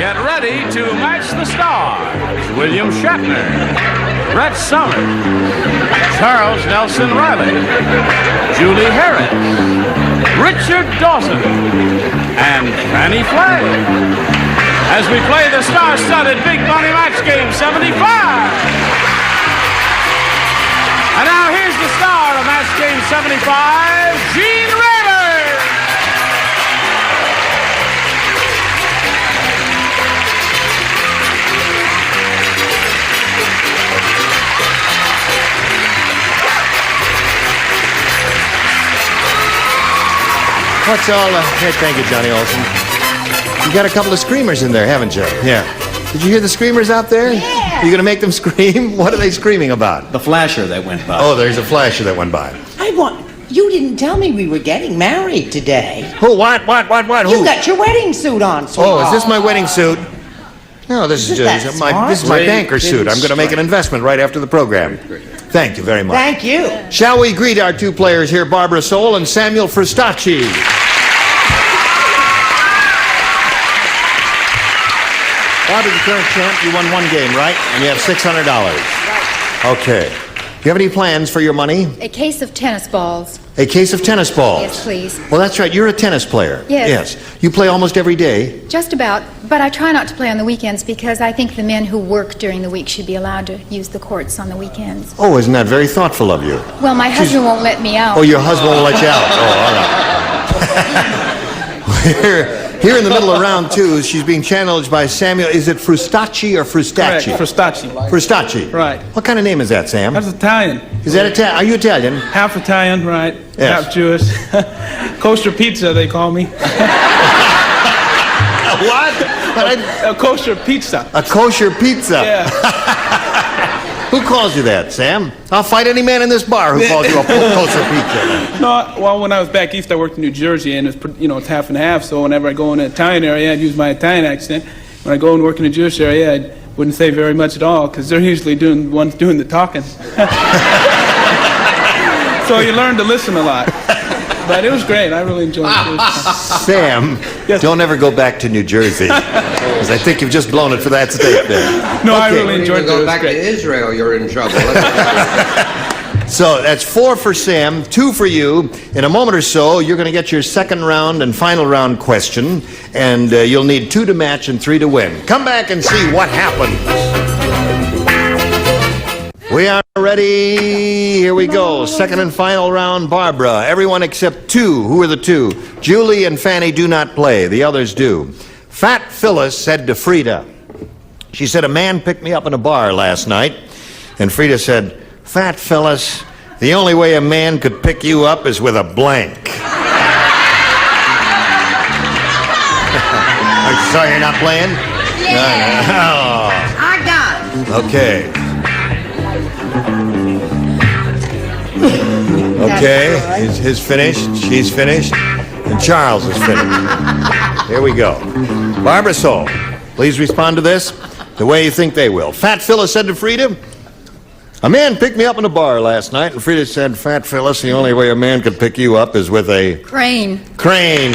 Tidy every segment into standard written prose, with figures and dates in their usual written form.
Get ready to match the stars. William Shatner, Brett Summers, Charles Nelson Reilly, Julie Harris, Richard Dawson, and Fannie Flagg. As we play the star-studded Big Money Match Game 75. And now here's the star of Match Game 75, Gene Reilly. What's all hey, thank you, Johnny Olson. You got a couple of screamers in there, haven't you? Yeah. Did you hear the screamers out there? Yeah. You gonna make them scream? What are they screaming about? The flasher that went by. Oh, there's a flasher that went by. You didn't tell me we were getting married today. Who? What? Who? You got your wedding suit on, sweetheart. Oh, is this my wedding suit? No, this is my banker suit. I'm going to make an investment right after the program. Thank you very much. Thank you. Shall we greet our two players here, Barbara Soule and Samuel Fristacci? Barbara, the current champ, you won one game, right? And you have $600. Right. Okay. Do you have any plans for your money? A case of tennis balls. A case of tennis balls? Yes, please. Well, that's right. You're a tennis player. Yes. You play almost every day? Just about, but I try not to play on the weekends because I think the men who work during the week should be allowed to use the courts on the weekends. Oh, isn't that very thoughtful of you? Well, my husband won't let me out. Oh, your husband won't let you out. Oh, all right. Here in the middle of round two, she's being challenged by Samuel. Is it Fristacci or Fristacci? Correct, Fristacci. Fristacci. Right. What kind of name is that, Sam? That's Italian. Is that Italian? Are you Italian? Half Italian, right? Yes. Half Jewish. Kosher pizza, they call me. What? A kosher pizza. A kosher pizza? Yeah. Who calls you that, Sam? I'll fight any man in this bar who calls you a kosher pizza. No, well, when I was back east, I worked in New Jersey, and it's half and half. So whenever I go in the Italian area, I'd use my Italian accent. When I go and work in the Jewish area, I wouldn't say very much at all because they're usually the ones doing the talking. So you learn to listen a lot. But it was great. I really enjoyed it. Sam, Yes. Don't ever go back to New Jersey. Because I think you've just blown it for that state there. No, I Okay. really enjoyed it. It Go was back to great. Israel, you're in trouble. So that's 4 for Sam, 2 for you. In a moment or so, you're going to get your second round and final round question, and you'll need 2 to match and 3 to win. Come back and see what happens. We are ready. Here we go. Second and final round, Barbara. Everyone except 2. Who are the 2? Julie and Fannie do not play. The others do. Fat Phyllis said to Frida, she said, a man picked me up in a bar last night, and Frida said, Fat Phyllis, the only way a man could pick you up is with a blank. Sorry you're not playing? Yeah. I got it. Okay. Okay, his finished, she's finished, and Charles is finished. Here we go. Barbara Soule, please respond to this the way you think they will. Fat Phyllis said to Frida, a man picked me up in a bar last night, and Frida said, Fat Phyllis, the only way a man could pick you up is with a... Crane. Crane.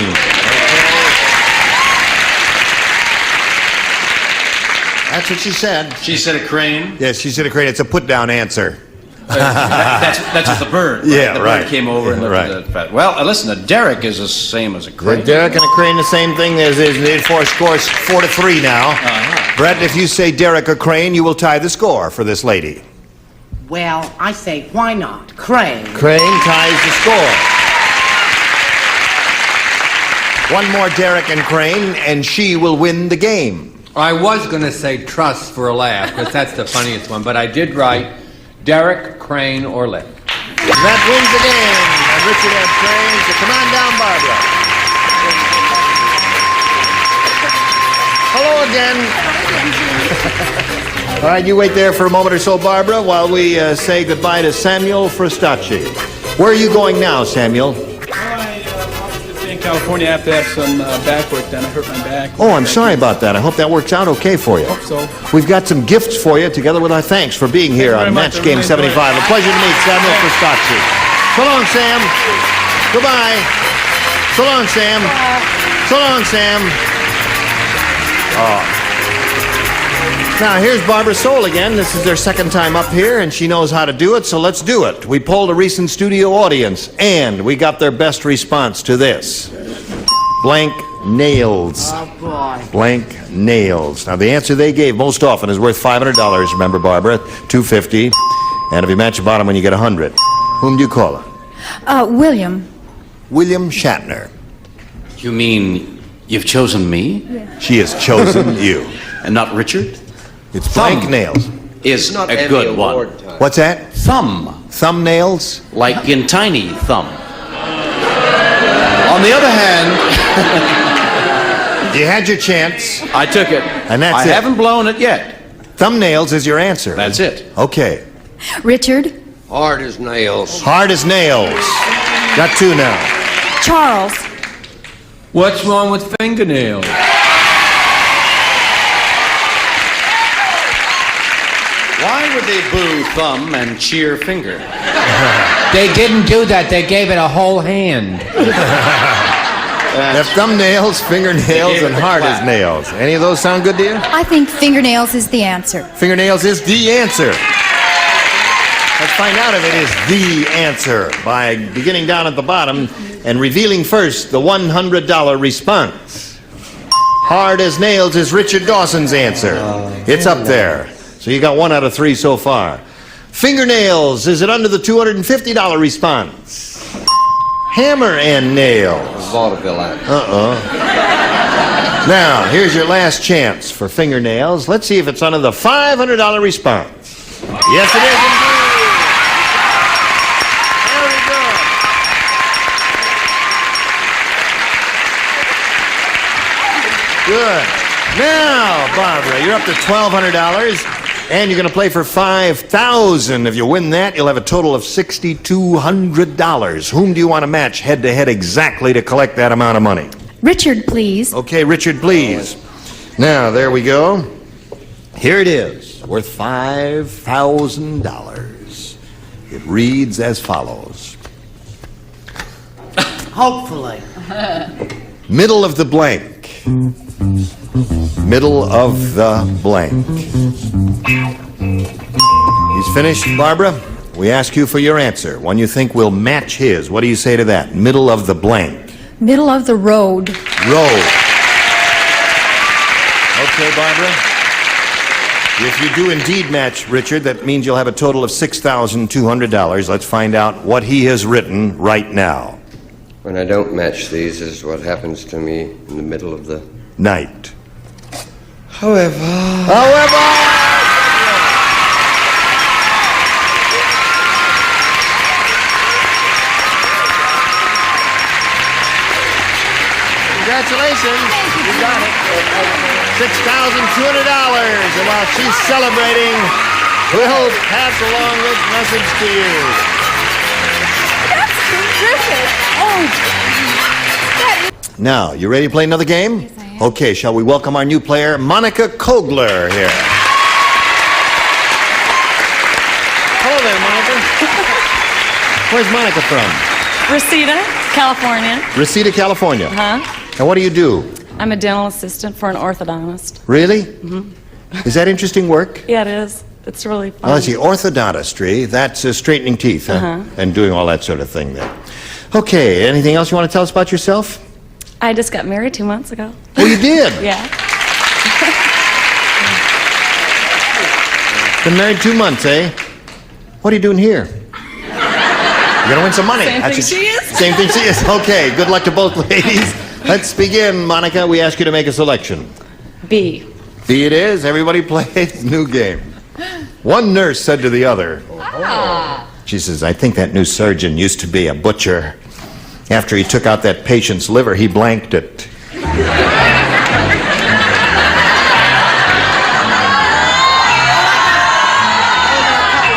That's what she said. She said a crane. Yes, she said a crane. It's a put-down answer. That's just the bird. Right? Yeah, the right. bird came over and looked at the fat. Well, listen, a derrick is the same as a crane. The derrick and a crane, the same thing. There's need for scores 4-3 now. Brett, if you say derrick or crane, you will tie the score for this lady. Well, I say, why not? Crane. Crane ties the score. One more derrick and crane, and she will win the game. I was going to say truss for a laugh, because that's the funniest one, but I did write Derek, Crane, or Lick. That wins the game. And Richard had cranes. So come on down, Barbara. Hello again. All right, you wait there for a moment or so, Barbara, while we say goodbye to Samuel Fristacci. Where are you going now, Samuel? In California, I have to have some back work done. I hurt my back. Oh, I'm sorry about that. I hope that works out okay for you. Hope so. We've got some gifts for you, together with our thanks for being here on Match Game 75. A pleasure to meet Samuel Fristacci. So long, Sam. Goodbye. So long, Sam. So long, Sam. Oh. Now, here's Barbara Soule again. This is their second time up here, and she knows how to do it, so let's do it. We polled a recent studio audience, and we got their best response to this. Blank nails. Oh, boy. Blank nails. Now, the answer they gave most often is worth $500. Remember, Barbara? $250. And if you match the bottom one, you get $100. Whom do you call her? William. William Shatner. You mean you've chosen me She has chosen you. and not Richard? It's blank Thumb. nails. Is Not a Emmy good Award one. time. What's that? Thumb, Thumbnails? like in Tiny Thumb. On the other hand, You had your chance. I took it. And that's I it. haven't blown it yet. Thumbnails is your answer. That's it. Okay. Richard. Hard as nails. Hard as nails. Got two now. Charles. What's wrong with fingernails? Why would they boo Thumb and cheer Finger? They didn't do that. They gave it a whole hand. They have thumbnails, fingernails, and hard as nails. Any of those sound good to you? I think fingernails is the answer. Fingernails is the answer. Let's find out if it is the answer by beginning down at the bottom and revealing first the $100 response. Hard as nails is Richard Dawson's answer. It's up there. So you got 1 out of 3 so far. Fingernails, is it under the $250 response? Hammer and nails. Vaudeville act. Now, here's your last chance for fingernails. Let's see if it's under the $500 response. Yes, it is indeed. Very good. Good. Now, Barbara, you're up to $1,200, and you're going to play for $5,000. If you win that, you'll have a total of $6,200. Whom do you want to match head-to-head exactly to collect that amount of money? Richard, please. Okay, Richard, please. Now, there we go. Here it is, worth $5,000. It reads as follows. Hopefully. Middle of the blank. Middle of the blank. He's finished, Barbara? We ask you for your answer. One you think will match his. What do you say to that? Middle of the blank. Middle of the road. Road. Okay, Barbara. If you do indeed match Richard, that means you'll have a total of $6,200. Let's find out what he has written right now. When I don't match these is what happens to me in the middle of the Night. However, congratulations. You got it. $6,200. And while she's celebrating, we'll pass along this message to you. That's terrific. Oh, Now, you ready to play another game? Yes, I am. Okay, shall we welcome our new player, Monica Kogler, here. Hello there, Monica. Where's Monica from? Reseda, California. Reseda, California. Huh? And what do you do? I'm a dental assistant for an orthodontist. Really? Mm-hmm. Is that interesting work? Yeah, it is. It's really fun. Oh, I see. Orthodontistry, that's straightening teeth, huh? Uh-huh. And doing all that sort of thing there. Okay, anything else you want to tell us about yourself? I just got married 2 months ago. Oh, you did? Yeah. Been married 2 months, eh? What are you doing here? You're going to win some money. Same thing she is. Same thing she is. Okay, good luck to both ladies. Let's begin, Monica. We ask you to make a selection. B. B it is. Everybody plays. New game. One nurse said to the other, she says, I think that new surgeon used to be a butcher. After he took out that patient's liver, he blanked it.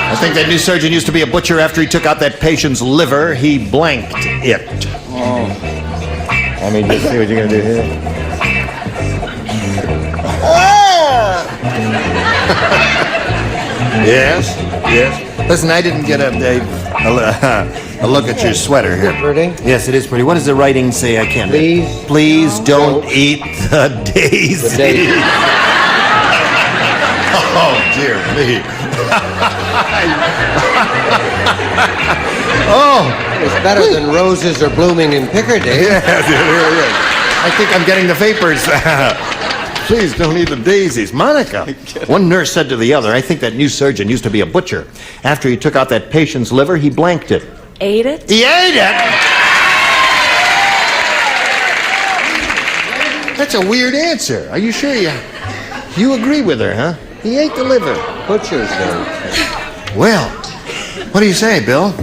I think that new surgeon used to be a butcher. After he took out that patient's liver, he blanked it. Let me just see what you're going to do here. Yes, yes. Listen, I didn't get a look at your sweater here. pretty. Yes, it is pretty. What does the writing say? I can't. Please don't eat the daisy. Oh, dear me. Oh. It's better than roses are blooming in Piccadilly. Yeah, it really is. I think I'm getting the vapors. Please don't eat the daisies. Monica. One nurse said to the other, I think that new surgeon used to be a butcher. After he took out that patient's liver, he blanked it. Ate it? He ate it? That's a weird answer. Are you sure you agree with her, huh? He ate the liver. Butchers don't. Well, what do you say, Bill?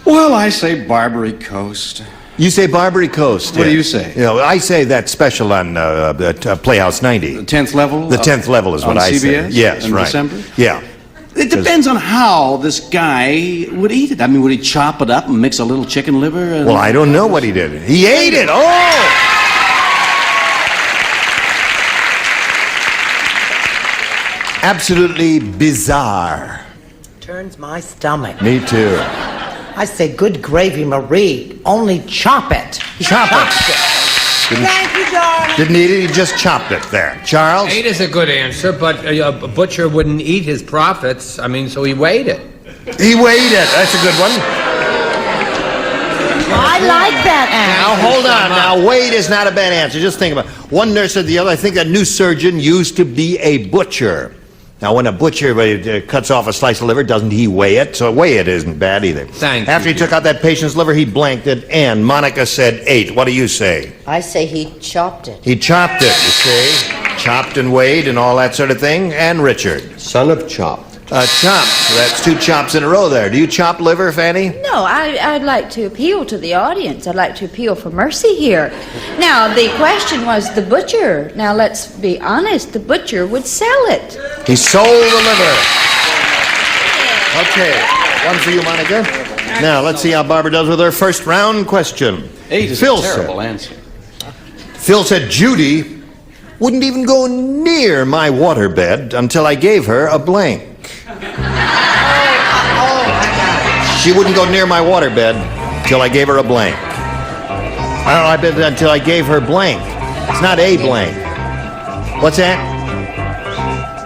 Well, I say Barbary Coast. You say Barbary Coast. What do you say? You know, I say that special on Playhouse 90. The 10th level? The 10th level is what on I CBS? say. Yes, in right. December? Yeah. It depends on how this guy would eat it. I mean, would he chop it up and mix a little chicken liver? And... Well, I don't know what he did. He ate it. Oh! Absolutely bizarre. Turns my stomach. Me too. I say, good gravy, Marie. Only chop it. He Chop it. chopped it. Thank you, darling. Didn't eat it, he just chopped it there. Charles? Ate is a good answer, but a butcher wouldn't eat his profits. I mean, so he weighed it. He weighed it. That's a good one. I like that Now, answer. hold on. Now, Wade is not a bad answer. Just think about it. One nurse said the other, I think that new surgeon used to be a butcher. Now, when a butcher cuts off a slice of liver, doesn't he weigh it? So weigh it isn't bad either. After he took out that patient's liver, he blanked it, and Monica said 8. What do you say? I say he chopped it. He chopped it, you see. Chopped and weighed and all that sort of thing. And Richard? Son of chop. Chop. So that's 2 chops in a row there. Do you chop liver, Fannie? No, I'd like to appeal to the audience. I'd like to appeal for mercy here. Now, the question was the butcher. Now, let's be honest. The butcher would sell it. He sold the liver. Okay. One for you, Monica. Now, let's see how Barbara does with her first round question. 8 is Phil a terrible said, answer. Phil said, Judy wouldn't even go near my waterbed until I gave her a blank. She wouldn't go near my waterbed until I gave her a blank. I bet until I gave her blank. It's not a blank. What's that?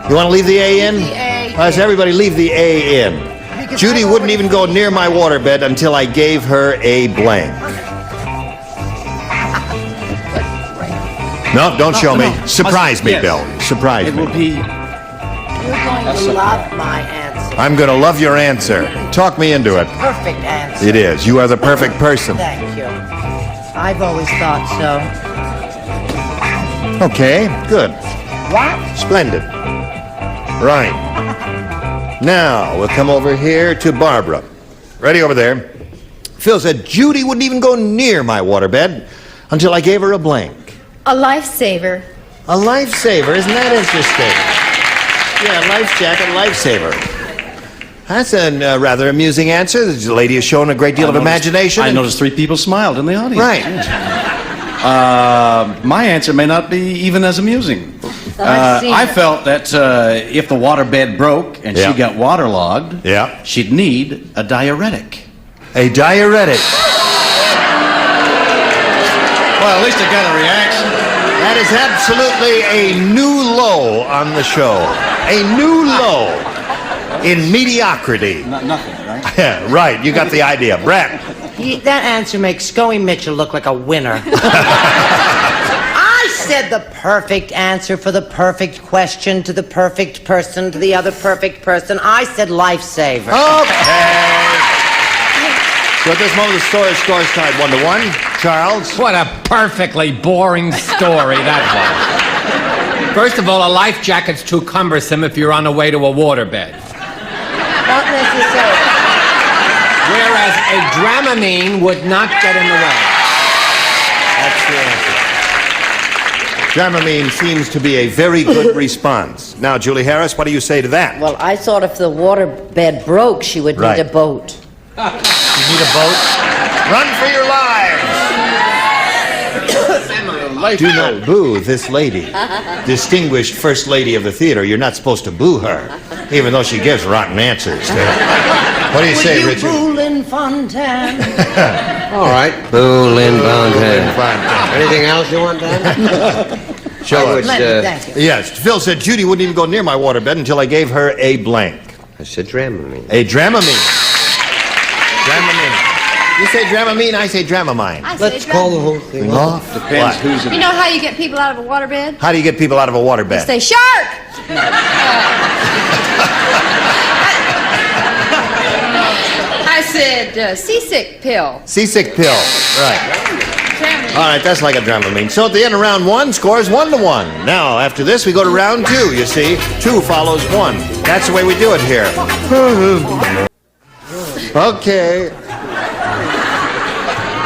You want to leave the A in? Let's everybody leave the A in. Judy wouldn't even go near my waterbed until I gave her a blank. No, don't show me. Surprise me, Yes. Bill. Surprise It me. will be... You're going to love my answer. I'm going to love your answer. Talk me into it. Perfect answer. It is. You are the perfect person. Thank you. I've always thought so. Okay, good. What? Splendid. Right. Now, we'll come over here to Barbara. Ready over there. Phil said, Judy wouldn't even go near my waterbed until I gave her a blank. A lifesaver. A lifesaver, isn't that interesting? Yeah, life jacket, lifesaver. That's a rather amusing answer. The lady has shown a great deal of imagination. I noticed 3 people smiled in the audience. Right. My answer may not be even as amusing. I felt that if the waterbed broke and she got waterlogged, she'd need a diuretic. A diuretic. Well, at least it got a reaction. That is absolutely a new low on the show. A new low in mediocrity. Nothing, right? Yeah, right. You got the idea. Brett. That answer makes Scoey Mitchell look like a winner. I said the perfect answer for the perfect question to the perfect person to the other perfect person. I said lifesaver. Okay. So at this moment, the score is tied 1-1. Charles? What a perfectly boring story that was. First of all, a life jacket's too cumbersome if you're on the way to a waterbed. Not necessarily. Whereas a Dramamine would not get in the way. That's the answer. Dramamine seems to be a very good response. Now, Julie Harris, what do you say to that? Well, I thought if the waterbed broke, she would need a boat. You need a boat? Run for your lives! Do not boo this lady. Distinguished first lady of the theater. You're not supposed to boo her, even though she gives rotten answers. What do you say, Richard? Boo Lynn Fontaine. All right. Boo, Lynn Fontaine. Anything else you want, Dan? Show us. Thank you. Yes, Phil said Judy wouldn't even go near my waterbed until I gave her a blank. I said Dramamine. A Dramamine. Dramamine. You say Dramamine, I say Dramamine. Let's call the whole thing off. Depends who's in You know how you get people out of a waterbed? How do you get people out of a waterbed? Say shark! I said seasick pill. Seasick pill. Right. All right, that's like a Dramamine. So at the end of round 1, scores 1-1. Now, after this, we go to round 2, you see. 2 follows 1. That's the way we do it here. Okay.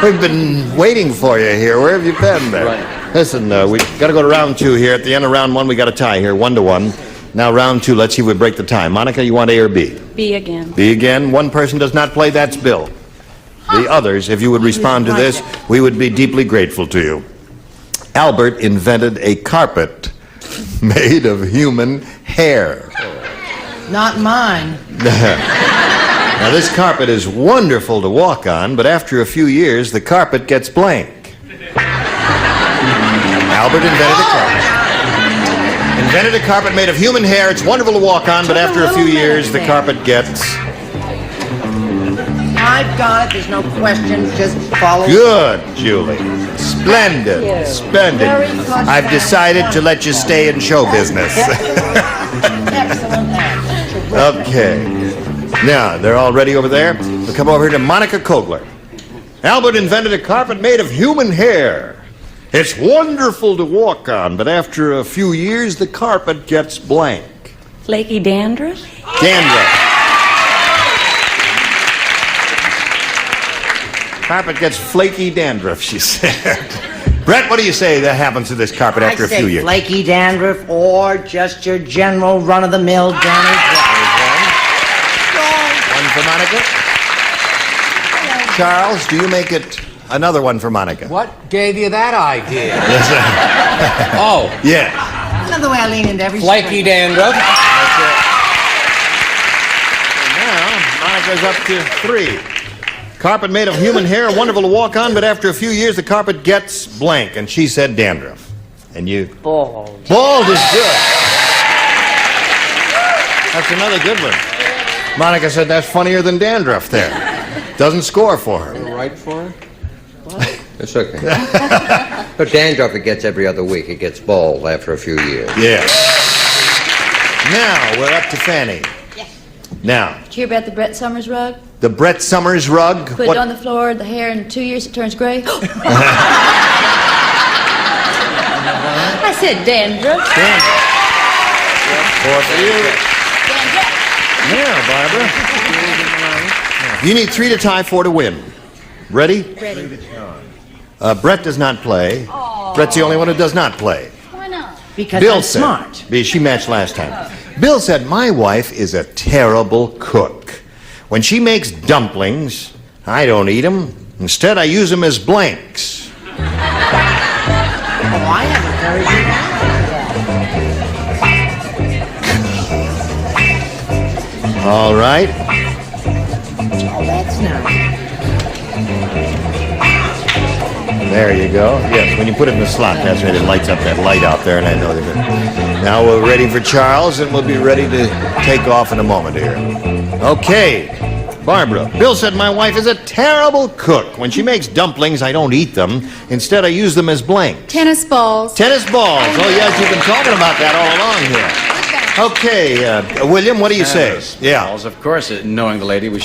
We've been waiting for you here. Where have you been there? Right. Listen, we got to go to round 2 here. At the end of round 1, we got a tie here, 1-1. Now, round 2, let's see if we break the tie. Monica, you want A or B? B again. B again. One person does not play, that's Bill. The others, if you would respond to this, we would be deeply grateful to you. Albert invented a carpet made of human hair. Not mine. Now, this carpet is wonderful to walk on, but after a few years, the carpet gets blank. Albert invented a carpet. Invented a carpet made of human hair. It's wonderful to walk on, but after a few years, the carpet gets... I've got it. There's no question. Just follow. Good, Julie. Splendid. Splendid. I've decided to let you stay in show business. Excellent answer. Okay. Now, they're all ready over there. We'll come over here to Monica Kogler. Albert invented a carpet made of human hair. It's wonderful to walk on, but after a few years, the carpet gets blank. Flaky dandruff? Dandruff. Carpet gets flaky dandruff, she said. Brett, what do you say that happens to this carpet after a few years? Flaky dandruff or just your general run-of-the-mill damage. One for Monica. Charles, do you make it another one for Monica? What gave you that idea? Yes, sir. Oh, Yeah. Another way I lean into every flaky dandruff. Now, Monica's up to 3. Carpet made of human hair, wonderful to walk on, but after a few years, the carpet gets blank. And she said dandruff. And you? Bald. Bald is good. That's another good one. Monica said that's funnier than dandruff there. Doesn't score for her. Right for her? It's okay. But dandruff, it gets every other week. It gets bald after a few years. Yeah. Now, we're up to Fannie. Now, Did you hear about the Brett Summers rug? the Brett Summers rug. Put it on the floor, the hair in 2 years it turns gray. I said dandruff. Four for you. Now, Barbara. You need 3 to tie, 4 to win. Ready? Ready. Brett does not play. Brett's the only one who does not play. Why not? Because Bill I'm said, smart. She matched last time. Bill said, my wife is a terrible cook. When she makes dumplings, I don't eat them. Instead, I use them as blanks. Oh, I have a very good answer. All right. Oh, that's nice. There you go. Yes, when you put it in the slot, that's right. It lights up that light out there, and I know that. Now we're ready for Charles, and we'll be ready to take off in a moment here. Okay, Barbara. Bill said my wife is a terrible cook. When she makes dumplings, I don't eat them. Instead, I use them as blanks. Tennis balls. Tennis balls. Oh, yes, you've been talking about that all along here. Okay, William, what do you say? Yeah. Balls, of course, knowing the lady, I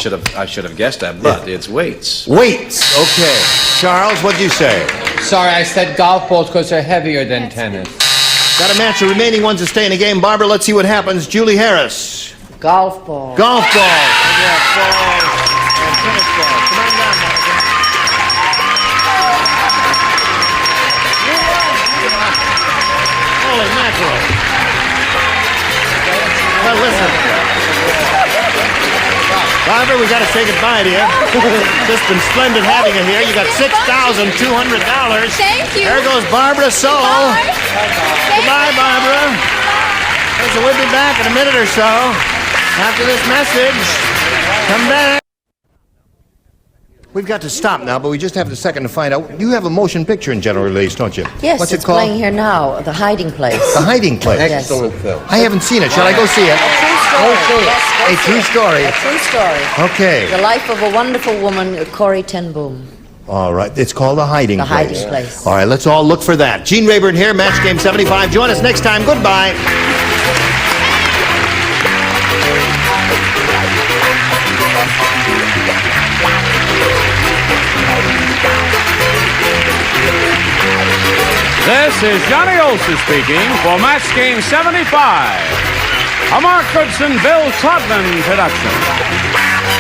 should have guessed that, but it's weights. Weights. Okay. Charles, what'd you say? Sorry, I said golf balls because they're heavier than tennis. Got to match the remaining ones to stay in the game. Barbara, let's see what happens. Julie Harris. Golf ball. Golf balls. Yeah, balls and tennis balls. Come on down, Monica. Holy mackerel. Well, listen. Barbara, we got to say goodbye to you. Just been splendid having you here. You got $6,200. Thank you. There goes Barbara Soul. Goodbye, Barbara. So we'll be back in a minute or so. After this message, come back. We've got to stop now, but we just have a second to find out. You have a motion picture in general release, don't you? Yes, What's it's it called? playing here now, The Hiding Place. The Hiding Place. Yes. Excellent film. I haven't seen it. Shall I go see it? A true story. Yes, go A see true it. story. A true story. Okay. The life of a wonderful woman, Corrie ten Boom. All right. It's called The Hiding The Place. Hiding Place. All right, let's all look for that. Gene Rayburn here, Match Game 75. Join us next time. Goodbye. This is Johnny Olson speaking for Match Game 75, a Mark Goodson, Bill Todman production.